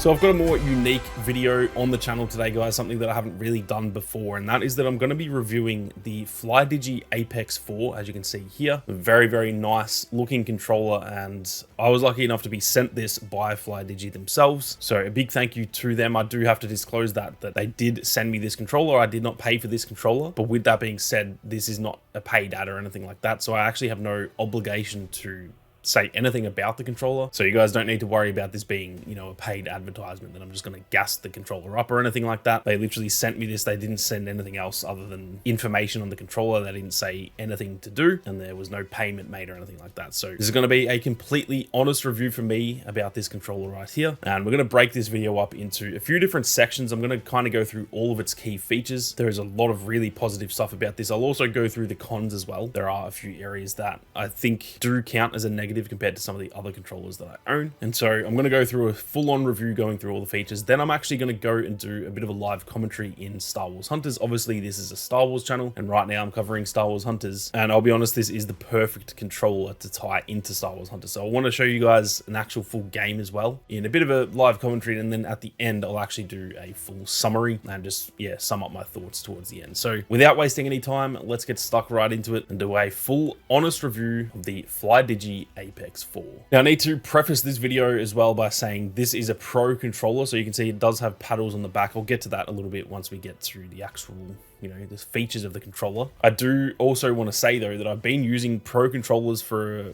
So I've got a more unique video on the channel today, guys, something that I haven't really done before, and that is that I'm going to be reviewing the FlyDigi Apex 4, as you can see here. A very, very nice looking controller, and I was lucky enough to be sent this by FlyDigi themselves. So a big thank you to them. I do have to disclose that they did send me this controller. I did not pay for this controller, but with that being said, this is not a paid ad or anything like that. So I actually have no obligation to say anything about the controller, so you guys don't need to worry about this being, you know, a paid advertisement that I'm just going to gas the controller up or anything like that. They literally sent me this. They didn't send anything else other than information on the controller. They didn't say anything to do, and there was no payment made or anything like that. So this is going to be a completely honest review from me about this controller right here, and we're going to break this video up into a few different sections. I'm going to kind of go through all of its key features. There is a lot of really positive stuff about this. I'll also go through the cons as well. There are a few areas that I think do count as a negative compared to some of the other controllers that I own. And so I'm going to go through a full-on review going through all the features. Then I'm actually going to go and do a bit of a live commentary in Star Wars Hunters. Obviously, this is a Star Wars channel, and right now I'm covering Star Wars Hunters. And I'll be honest, this is the perfect controller to tie into Star Wars Hunters. So I want to show you guys an actual full game as well in a bit of a live commentary. And then at the end, I'll actually do a full summary and just, yeah, sum up my thoughts towards the end. So without wasting any time, let's get stuck right into it and do a full honest review of the FlyDigi Apex 4. Now I need to preface this video as well by saying this is a pro controller, so you can see it does have paddles on the back. I'll get to that a little bit once we get through the actual, you know, the features of the controller. I do also want to say though that I've been using pro controllers for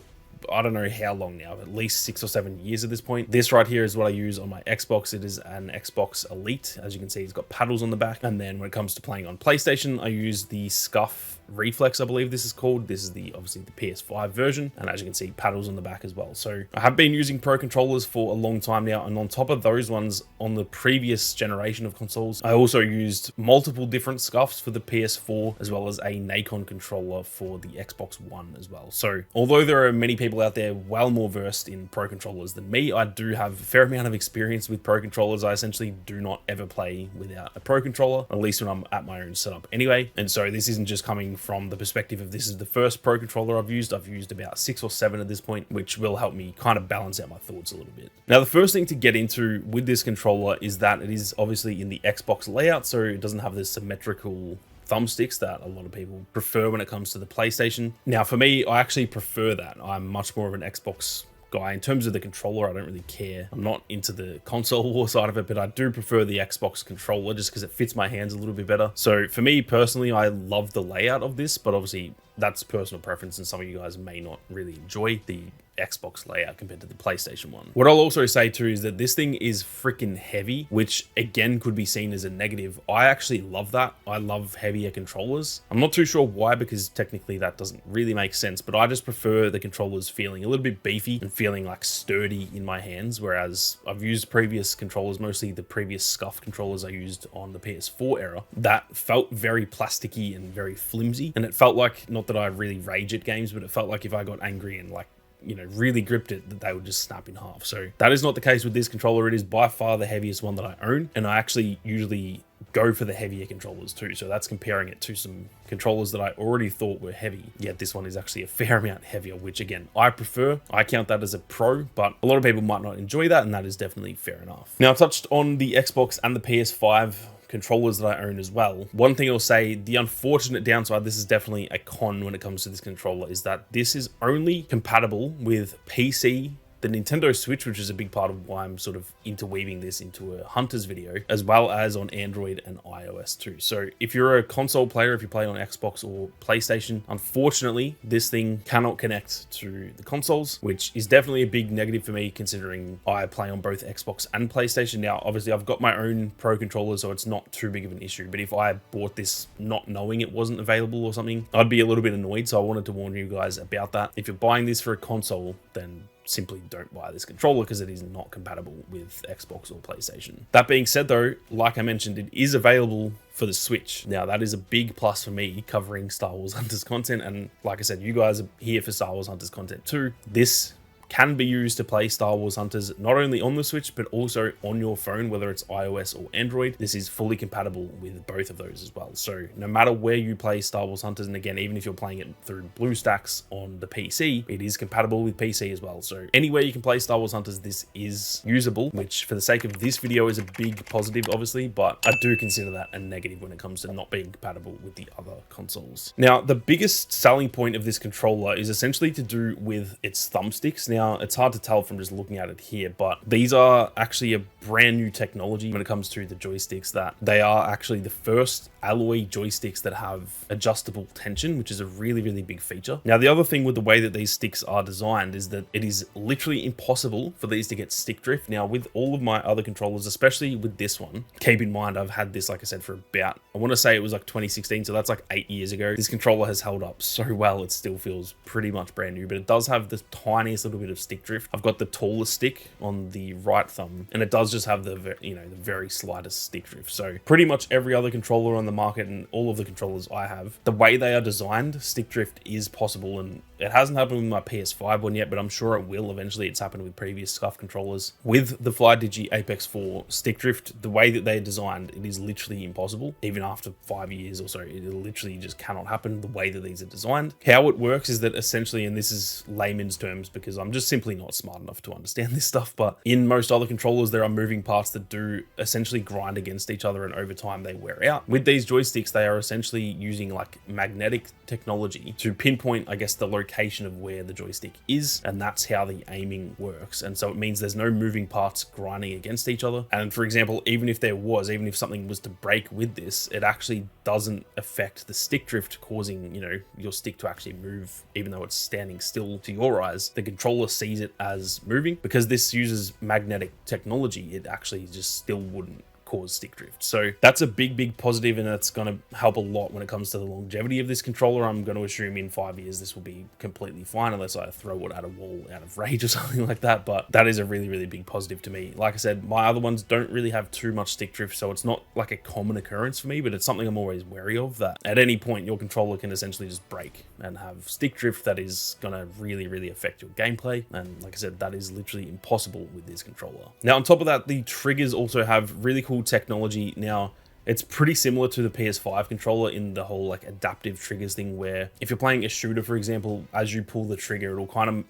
I don't know how long now, at least 6 or 7 years at this point. This right here is what I use on my Xbox. It is an Xbox Elite. As you can see, it's got paddles on the back. And then when it comes to playing on PlayStation, I use the Scuff Reflex, I believe this is called. This is obviously the PS5 version, and as you can see, paddles on the back as well. So I have been using pro controllers for a long time now, and on top of those ones on the previous generation of consoles, I also used multiple different scuffs for the PS4 as well as a Nacon controller for the Xbox One as well. So although there are many people out there well more versed in pro controllers than me, I do have a fair amount of experience with pro controllers. I essentially do not ever play without a pro controller, at least when I'm at my own setup anyway. And so this isn't just coming from the perspective of this is the first pro controller I've used. I've used about 6 or 7 at this point, which will help me kind of balance out my thoughts a little bit. Now, the first thing to get into with this controller is that it is obviously in the Xbox layout, so it doesn't have the symmetrical thumbsticks that a lot of people prefer when it comes to the PlayStation. Now, for me, I actually prefer that. I'm much more of an Xbox guy. In terms of the controller, I don't really care. I'm not into the console war side of it, but I do prefer the Xbox controller just because it fits my hands a little bit better. So for me personally, I love the layout of this, but obviously that's personal preference, and some of you guys may not really enjoy the Xbox layout compared to the PlayStation one. What I'll also say too is that this thing is freaking heavy, which again could be seen as a negative. I actually love that. I love heavier controllers. I'm not too sure why, because technically that doesn't really make sense, but I just prefer the controllers feeling a little bit beefy and feeling like sturdy in my hands, whereas I've used previous controllers, mostly the previous Scuff controllers I used on the PS4 era, that felt very plasticky and very flimsy, and it felt like, not that I really rage at games, but it felt like if I got angry and like, you know, really gripped it, that they would just snap in half. So that is not the case with this controller. It is by far the heaviest one that I own, and I actually usually go for the heavier controllers too. So that's comparing it to some controllers that I already thought were heavy, yet this one is actually a fair amount heavier, which again, I prefer. I count that as a pro, but a lot of people might not enjoy that, and that is definitely fair enough. Now, I touched on the Xbox and the PS5 controllers that I own as well. One thing I'll say, the unfortunate downside, this is definitely a con when it comes to this controller, is that this is only compatible with PC, the Nintendo Switch, which is a big part of why I'm sort of interweaving this into a Hunters video, as well as on Android and iOS too. So if you're a console player, if you play on Xbox or PlayStation, unfortunately, this thing cannot connect to the consoles, which is definitely a big negative for me, considering I play on both Xbox and PlayStation. Now, obviously, I've got my own pro controller, so it's not too big of an issue, but if I bought this not knowing it wasn't available or something, I'd be a little bit annoyed, so I wanted to warn you guys about that. If you're buying this for a console, then simply don't buy this controller because it is not compatible with Xbox or PlayStation. That being said though, like I mentioned, it is available for the Switch. Now that is a big plus for me covering Star Wars Hunters content, and like I said, you guys are here for Star Wars Hunters content too. This can be used to play Star Wars Hunters not only on the Switch but also on your phone, whether it's iOS or Android. This is fully compatible with both of those as well. So no matter where you play Star Wars Hunters, and again, even if you're playing it through BlueStacks on the PC, it is compatible with PC as well. So anywhere you can play Star Wars Hunters, this is usable, which for the sake of this video is a big positive, obviously, but I do consider that a negative when it comes to not being compatible with the other consoles. Now, the biggest selling point of this controller is essentially to do with its thumbsticks. Now, it's hard to tell from just looking at it here, but these are actually a brand new technology when it comes to the joysticks, that they are actually the first alloy joysticks that have adjustable tension, which is a really, really big feature. Now, the other thing with the way that these sticks are designed is that it is literally impossible for these to get stick drift. Now, with all of my other controllers, especially with this one, keep in mind, I've had this, like I said, for about, I want to say it was like 2016, so that's like 8 years ago. This controller has held up so well, it still feels pretty much brand new, but it does have the tiniest little bit of stick drift. I've got the tallest stick on the right thumb, and it does just have the very slightest stick drift. So pretty much every other controller on the market and all of the controllers I have, the way they are designed, stick drift is possible, and it hasn't happened with my PS5 one yet, but I'm sure it will eventually. It's happened with previous SCUF controllers. With the FlyDigi Apex 4 stick drift, the way that they're designed, it is literally impossible. Even after 5 years or so, it literally just cannot happen the way that these are designed. How it works is that essentially, and this is layman's terms because I'm just simply not smart enough to understand this stuff, but in most other controllers, there are moving parts that do essentially grind against each other, and over time they wear out. With these joysticks, they are essentially using like magnetic technology to pinpoint, I guess, the location of where the joystick is, and that's how the aiming works. And so it means there's no moving parts grinding against each other. And for example, even if if something was to break with this, it actually doesn't affect the stick drift, causing, your stick to actually move, even though it's standing still to your eyes. The controller sees it as moving. Because this uses magnetic technology, it actually just still wouldn't cause stick drift. So that's a big positive, and that's going to help a lot when it comes to the longevity of this controller. I'm going to assume in 5 years this will be completely fine, unless I throw it at a wall out of rage or something like that. But that is a really big positive to me. Like I said, my other ones don't really have too much stick drift, so it's not like a common occurrence for me, but it's something I'm always wary of, that at any point your controller can essentially just break and have stick drift that is going to really affect your gameplay. And like I said, that is literally impossible with this controller. Now, on top of that, the triggers also have really cool technology. Now, it's pretty similar to the PS5 controller in the whole like adaptive triggers thing, where if you're playing a shooter, for example, as you pull the trigger, it'll kind of,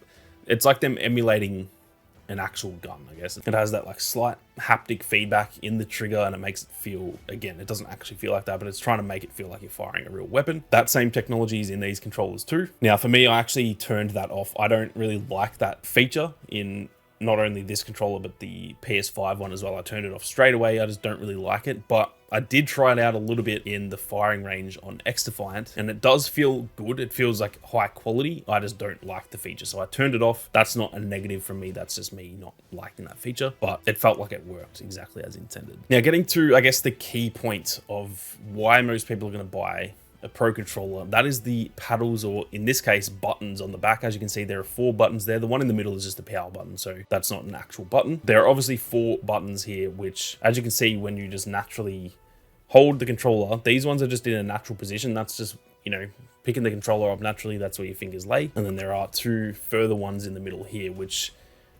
it's like them emulating an actual gun, I guess. It has that like slight haptic feedback in the trigger, and it makes it feel, again, it doesn't actually feel like that, but it's trying to make it feel like you're firing a real weapon. That same technology is in these controllers too. Now, for me, I actually turned that off. I don't really like that feature in not only this controller, but the PS5 one as well. I turned it off straight away. I just don't really like it, but I did try it out a little bit in the firing range on X-Defiant, and it does feel good. It feels like high quality. I just don't like the feature, so I turned it off. That's not a negative from me. That's just me not liking that feature, but it felt like it worked exactly as intended. Now, getting to, I guess, the key point of why most people are going to buy a Pro controller, that is the paddles, or in this case, buttons on the back. As you can see, there are 4 buttons there. The one in the middle is just the power button, so that's not an actual button. There are obviously 4 buttons here, which, as you can see, when you just naturally hold the controller, these ones are just in a natural position. That's just, picking the controller up naturally. That's where your fingers lay. And then there are 2 further ones in the middle here, which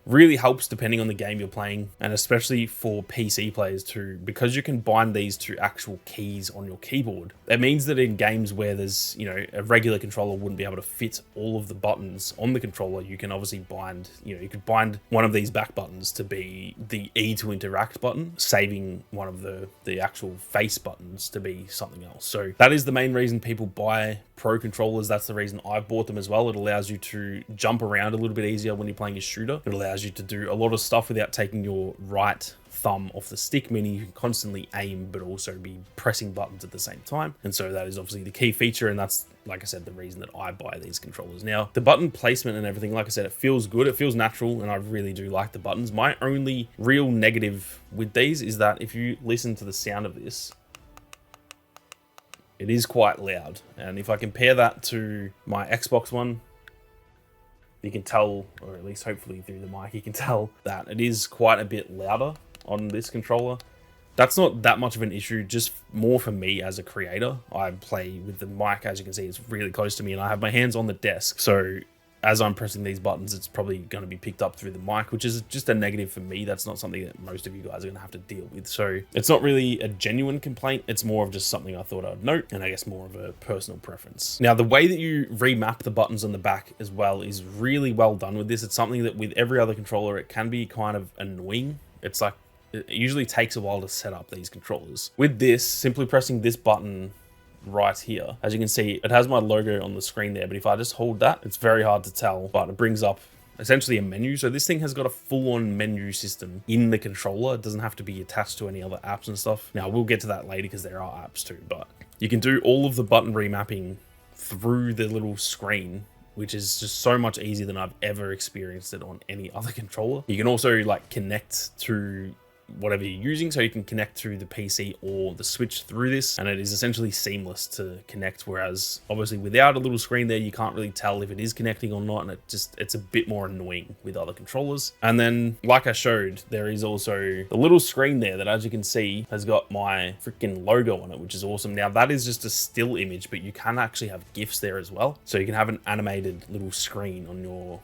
really helps depending on the game you're playing, and especially for PC players too, because you can bind these to actual keys on your keyboard. That means that in games where there's, a regular controller wouldn't be able to fit all of the buttons on the controller, you can obviously bind, you could bind one of these back buttons to be the E to interact button, saving one of the actual face buttons to be something else. So that is the main reason people buy Pro controllers. That's the reason I bought them as well. It allows you to jump around a little bit easier when you're playing a shooter. It allows you to do a lot of stuff without taking your right thumb off the stick, meaning you can constantly aim but also be pressing buttons at the same time. And so that is obviously the key feature, and that's, like I said, the reason that I buy these controllers. Now, the button placement and everything, like I said, it feels good, it feels natural, and I really do like the buttons. My only real negative with these is that if you listen to the sound of this, it is quite loud. And if I compare that to my Xbox One, you can tell, or at least hopefully through the mic, you can tell that it is quite a bit louder on this controller. That's not that much of an issue, just more for me as a creator. I play with the mic, as you can see, it's really close to me, and I have my hands on the desk. So as I'm pressing these buttons, it's probably going to be picked up through the mic, which is just a negative for me. That's not something that most of you guys are going to have to deal with. So it's not really a genuine complaint. It's more of just something I thought I'd note, and I guess more of a personal preference. Now, the way that you remap the buttons on the back as well is really well done with this. It's something that with every other controller, it can be kind of annoying. It's like, it usually takes a while to set up these controllers. With this, simply pressing this button right here, as you can see, it has my logo on the screen there, but if I just hold that, it's very hard to tell, but it brings up essentially a menu. So this thing has got a full-on menu system in the controller. It doesn't have to be attached to any other apps and stuff. Now, we'll get to that later because there are apps too, but you can do all of the button remapping through the little screen, which is just so much easier than I've ever experienced it on any other controller. You can also like connect to whatever you're using, so you can connect through the PC or the Switch through this, and it is essentially seamless to connect, whereas obviously without a little screen there, you can't really tell if it is connecting or not, and it's a bit more annoying with other controllers. And then, like I showed, there is also the little screen there that, as you can see, has got my freaking logo on it, which is awesome. Now, that is just a still image, but you can actually have GIFs there as well, so you can have an animated little screen on your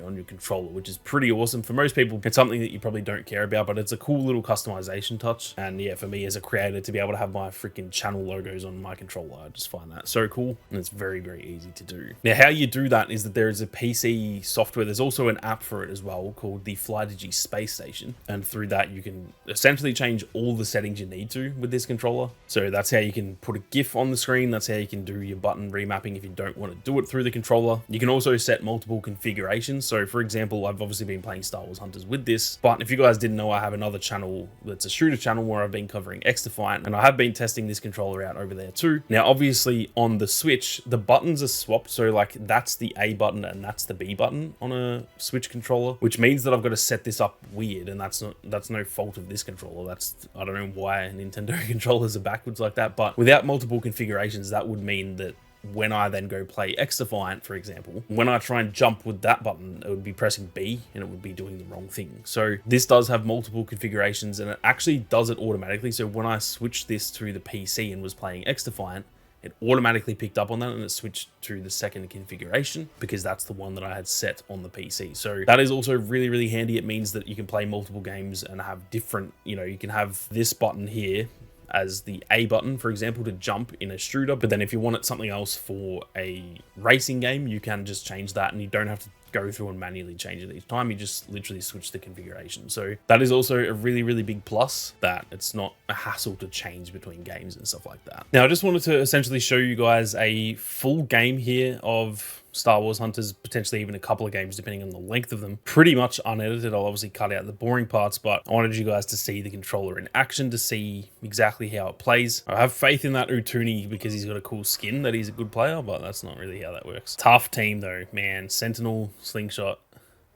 on your controller, which is pretty awesome. For most people, it's something that you probably don't care about, but it's a cool little customization touch. And yeah, for me as a creator to be able to have my freaking channel logos on my controller, I just find that so cool, and it's very, very easy to do. Now, how you do that is that there is a PC software. There's also an app for it as well called the FlyDigi Space Station, and through that you can essentially change all the settings you need to with this controller. So that's how you can put a GIF on the screen. That's how you can do your button remapping if you don't want to do it through the controller. You can also set multiple configurations. So for example, I've obviously been playing Star Wars Hunters with this, but if you guys didn't know, I have another channel that's a shooter channel where I've been covering X-Defiant, and I have been testing this controller out over there too. Now, obviously on the Switch, the buttons are swapped. So like that's the A button and that's the B button on a Switch controller, which means that I've got to set this up weird, and that's no fault of this controller. I don't know why Nintendo controllers are backwards like that, but without multiple configurations, that would mean that when I then go play X-Defiant, for example, when I try and jump with that button, it would be pressing B and it would be doing the wrong thing. So this does have multiple configurations, and it actually does it automatically. So when I switched this to the PC and was playing X-Defiant, it automatically picked up on that and it switched to the second configuration because that's the one that I had set on the PC. So that is also really, really handy. It means that you can play multiple games and have different, you can have this button here as the A button, for example, to jump in a shooter. But then if you wanted something else for a racing game, you can just change that and you don't have to go through and manually change it each time. You just literally switch the configuration. So that is also a really, really big plus, that it's not a hassle to change between games and stuff like that. Now, I just wanted to essentially show you guys a full game here of Star Wars Hunters, potentially even a couple of games depending on the length of them, pretty much unedited. I'll obviously cut out the boring parts, but I wanted you guys to see the controller in action, to see exactly how it plays. I have faith in that Utuni because he's got a cool skin that he's a good player, but that's not really how that works. Tough team though, man. Sentinel, Slingshot,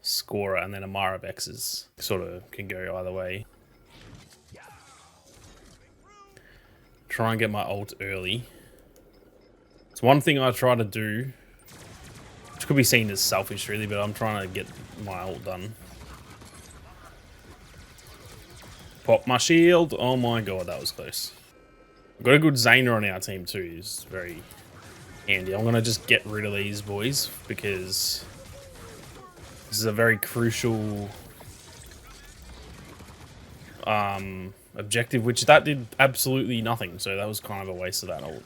Scorer, and then Amara Bexes sort of can go either way. Try and get my ult early. It's one thing I try to do, which could be seen as selfish really, but I'm trying to get my ult done. Pop my shield. Oh my god, that was close. We've got a good Zaner on our team too. It's very handy. I'm going to just get rid of these boys because this is a very crucial objective, which that did absolutely nothing. So that was kind of a waste of that ult.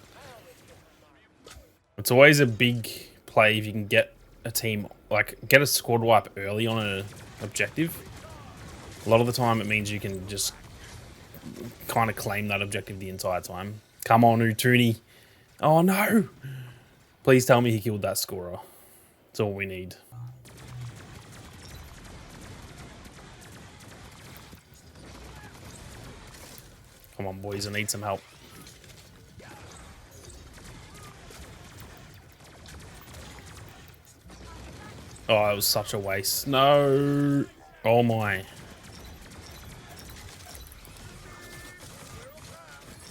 It's always a big play if you can get a team, like get a squad wipe early on an objective. A lot of the time it means you can just kind of claim that objective the entire time. Come on, Utuni. Oh no! Please tell me he killed that scorer. That's all we need. Come on, boys, I need some help. Oh, it was such a waste. No! Oh my.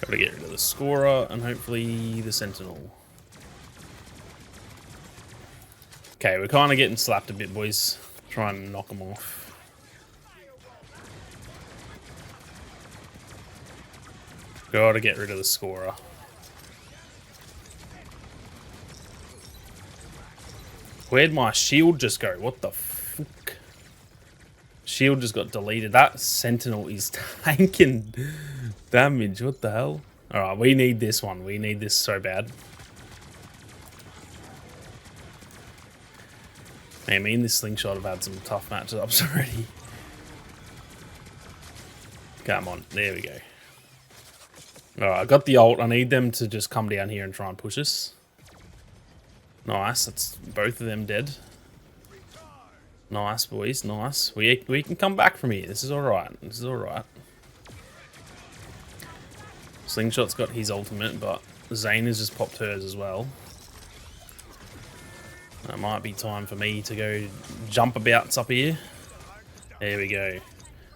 Gotta get rid of the scorer and hopefully the sentinel. Okay, we're kind of getting slapped a bit, boys. Try and knock them off. Gotta get rid of the scorer. Where'd my shield just go? What the fuck? Shield just got deleted. That sentinel is tanking damage. What the hell? Alright, we need this one. We need this so bad. Man, me and this slingshot have had some tough matchups already. Come on. There we go. Alright, I got the ult. I need them to just come down here and try and push us. Nice. That's both of them dead. Nice, boys. Nice. We can come back from here. This is alright. This is alright. Slingshot's got his ultimate, but Zane has just popped hers as well. That might be time for me to go jump abouts up here. There we go.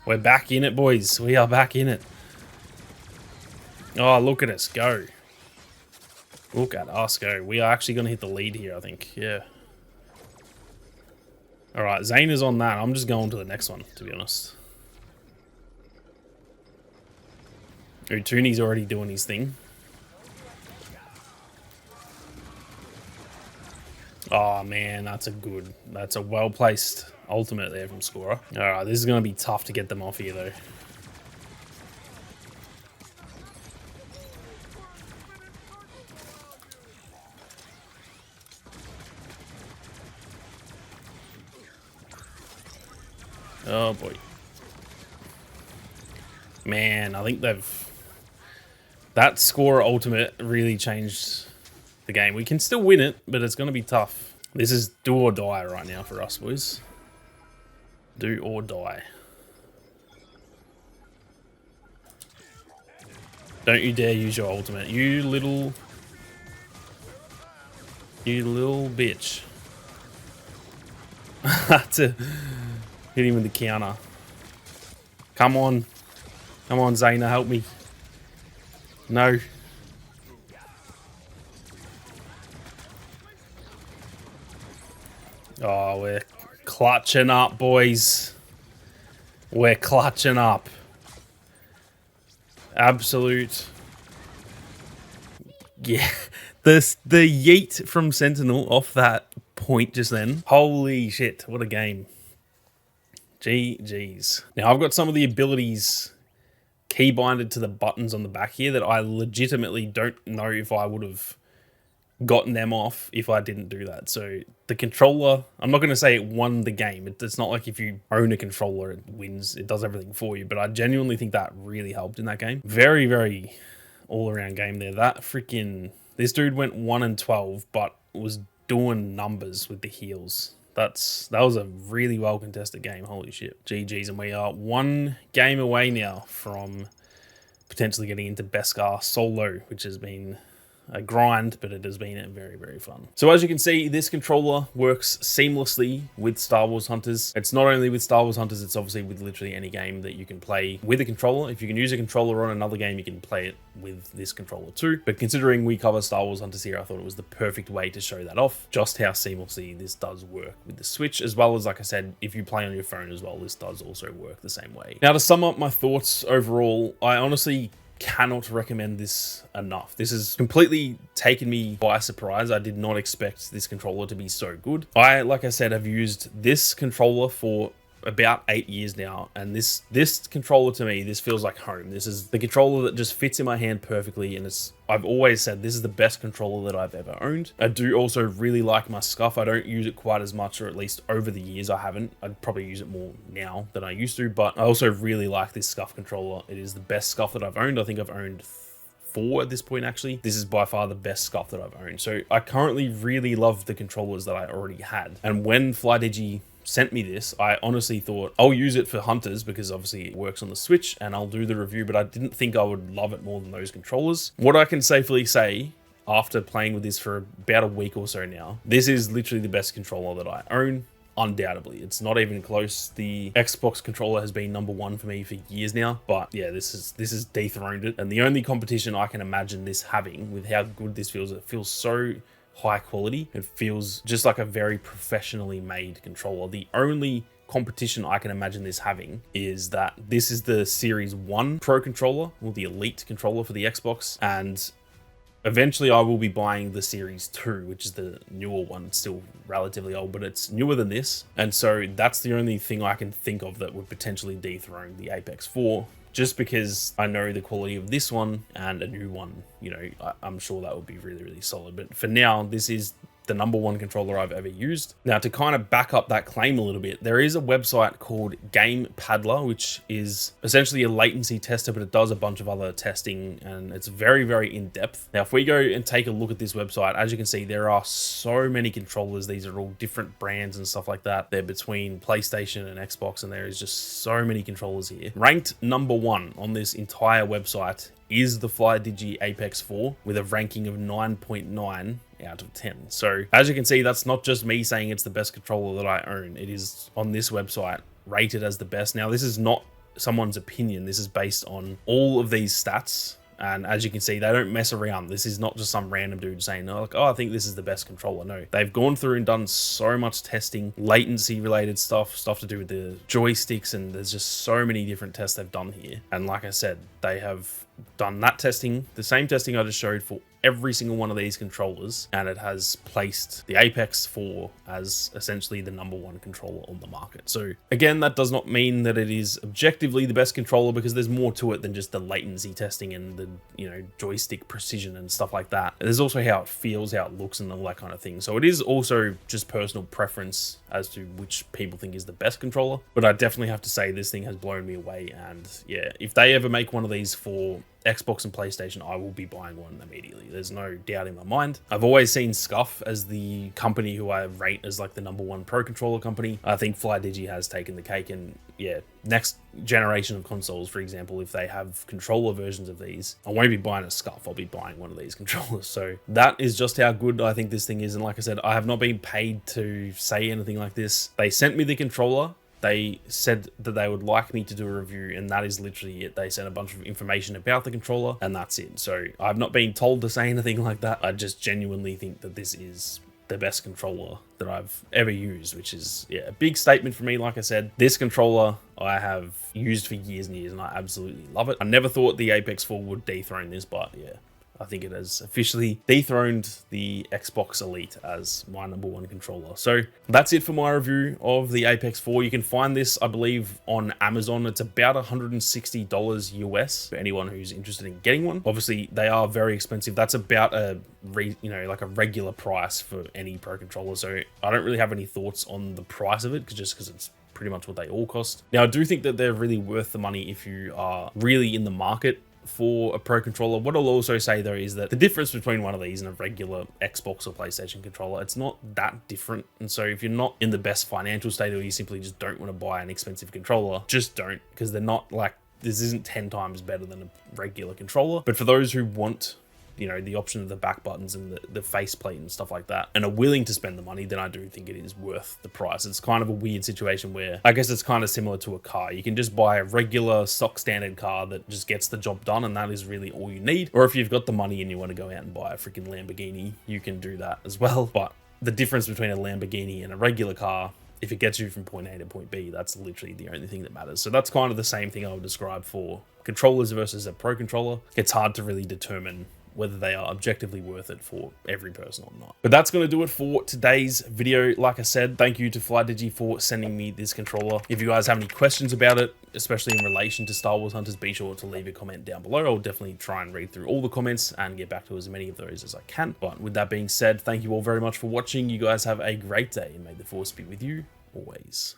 We're back in it, boys. We are back in it. Oh, look at us go. Look at us go. We are actually going to hit the lead here, I think. Yeah. Alright, Zane is on that. I'm just going to the next one, to be honest. Tooney's already doing his thing. Oh man, that's a well-placed ultimate there from Scorer. Alright, this is going to be tough to get them off here though. Oh boy. Man, I think that Scorer ultimate really changed the game. We can still win it, but it's going to be tough. This is do or die right now for us, boys. Do or die. Don't you dare use your ultimate. You little bitch. To hit him with the counter. Come on. Come on, Zayna, help me. No. Oh, we're clutching up, boys. We're clutching up. Absolute. Yeah. The yeet from Sentinel off that point just then. Holy shit, what a game. GG's. Now, I've got some of the abilities keybinded to the buttons on the back here that I legitimately don't know if I would have gotten them off if I didn't do that. So the controller, I'm not going to say it won the game. It's not like if you own a controller, it wins. It does everything for you. But I genuinely think that really helped in that game. Very, very all-around game there. That freaking... This dude went 1-12, but was doing numbers with the heals. That was a really well contested game. Holy shit. GG's. And we are one game away now from potentially getting into Beskar solo, which has been a grind, but it has been very, very fun. So as you can see, this controller works seamlessly with Star Wars Hunters. It's not only with Star Wars Hunters, it's obviously with literally any game that you can play with a controller. If you can use a controller on another game, you can play it with this controller too. But considering we cover Star Wars Hunters here, I thought it was the perfect way to show that off, just how seamlessly this does work with the Switch, as well as, like I said, if you play on your phone as well, this does also work the same way. Now, to sum up my thoughts overall, I honestly cannot recommend this enough. This has completely taken me by surprise. I did not expect this controller to be so good. Like I said, have used this controller for about 8 years now, and this controller, to me, this feels like home. This is the controller that just fits in my hand perfectly, and I've always said this is the best controller that I've ever owned. I do also really like my scuff. I don't use it quite as much, or at least over the years I haven't. I'd probably use it more now than I used to, but I also really like this scuff controller. It is the best scuff that I've owned. I think I've owned 4 at this point, actually. This is by far the best scuff that I've owned. So I currently really love the controllers that I already had. And when FlyDigi sent me this, I honestly thought I'll use it for Hunters because obviously it works on the Switch and I'll do the review, but I didn't think I would love it more than those controllers. What I can safely say, after playing with this for about a week or so now, this is literally the best controller that I own. Undoubtedly, it's not even close. The Xbox controller has been #1 for me for years now, but yeah, this is dethroned it. And the only competition I can imagine this having, with how good this feels, it feels so high quality. It feels just like a very professionally made controller. The only competition I can imagine this having is that this is the Series 1 Pro controller, or the Elite controller for the Xbox, and Eventually I will be buying the Series 2, which is the newer one. It's still relatively old, but it's newer than this. And so that's the only thing I can think of that would potentially dethrone the Apex 4. Just because I know the quality of this one and a new one, you know, I'm sure that would be really, really solid. But for now, this is the #1 controller I've ever used. Now, to kind of back up that claim a little bit, there is a website called Game Paddler, which is essentially a latency tester, but it does a bunch of other testing, and it's very, very in-depth. Now, if we go and take a look at this website, as you can see, there are so many controllers. These are all different brands and stuff like that. They're between PlayStation and Xbox, and there is just so many controllers here. Ranked #1 on this entire website is the FlyDigi Apex 4 with a ranking of 9.9 out of 10. So as you can see, that's not just me saying it's the best controller that I own. It is on this website rated as the best. Now, this is not someone's opinion. This is based on all of these stats. And as you can see, they don't mess around. This is not just some random dude saying, oh, like, oh, I think this is the best controller. No, they've gone through and done so much testing, latency related stuff to do with the joysticks. And there's just so many different tests they've done here. And like I said, they have done that testing, the same testing I just showed for every single one of these controllers, and it has placed the Apex 4 as essentially the #1 controller on the market. So again, that does not mean that it is objectively the best controller, because there's more to it than just the latency testing and the, you know, joystick precision and stuff like that. There's also how it feels, how it looks, and all that kind of thing. So it is also just personal preference as to which people think is the best controller. But I definitely have to say this thing has blown me away, and yeah, if they ever make one of these for Xbox and PlayStation, I will be buying one immediately. There's no doubt in my mind. I've always seen Scuf as the company who I rate as like the #1 pro controller company. I think FlyDigi has taken the cake, and yeah, next generation of consoles, for example, if they have controller versions of these, I won't be buying a Scuf, I'll be buying one of these controllers. So that is just how good I think this thing is. And like I said, I have not been paid to say anything like this. They sent me the controller. They said that they would like me to do a review, and that is literally it. They sent a bunch of information about the controller, and that's it. So I've not been told to say anything like that. I just genuinely think that this is the best controller that I've ever used, which is, yeah, a big statement for me. Like I said, this controller I have used for years and years, and I absolutely love it. I never thought the Apex 4 would dethrone this, but yeah, I think it has officially dethroned the Xbox Elite as my #1 controller. So that's it for my review of the Apex 4. You can find this, I believe, on Amazon. It's about $160 US for anyone who's interested in getting one. Obviously, they are very expensive. That's about like a regular price for any pro controller. So I don't really have any thoughts on the price of it, just because it's pretty much what they all cost. Now, I do think that they're really worth the money if you are really in the market for a pro controller. What I'll also say though is that the difference between one of these and a regular Xbox or PlayStation controller, it's not that different. And so if you're not in the best financial state, or you simply just don't want to buy an expensive controller, just don't, because they're not like, this isn't 10 times better than a regular controller. But for those who want, you know, the option of the back buttons and the faceplate and stuff like that, and are willing to spend the money, then I do think it is worth the price. It's kind of a weird situation where I guess it's kind of similar to a car. You can just buy a regular stock standard car that just gets the job done, and that is really all you need. Or if you've got the money and you want to go out and buy a freaking Lamborghini, you can do that as well. But the difference between a Lamborghini and a regular car, if it gets you from point A to point B, that's literally the only thing that matters. So that's kind of the same thing I would describe for controllers versus a pro controller. It's hard to really determine whether they are objectively worth it for every person or not. But that's going to do it for today's video. Like I said, thank you to FlyDigi for sending me this controller. If you guys have any questions about it, especially in relation to Star Wars Hunters, be sure to leave a comment down below. I'll definitely try and read through all the comments and get back to as many of those as I can. But with that being said, thank you all very much for watching. You guys have a great day, and may the Force be with you always.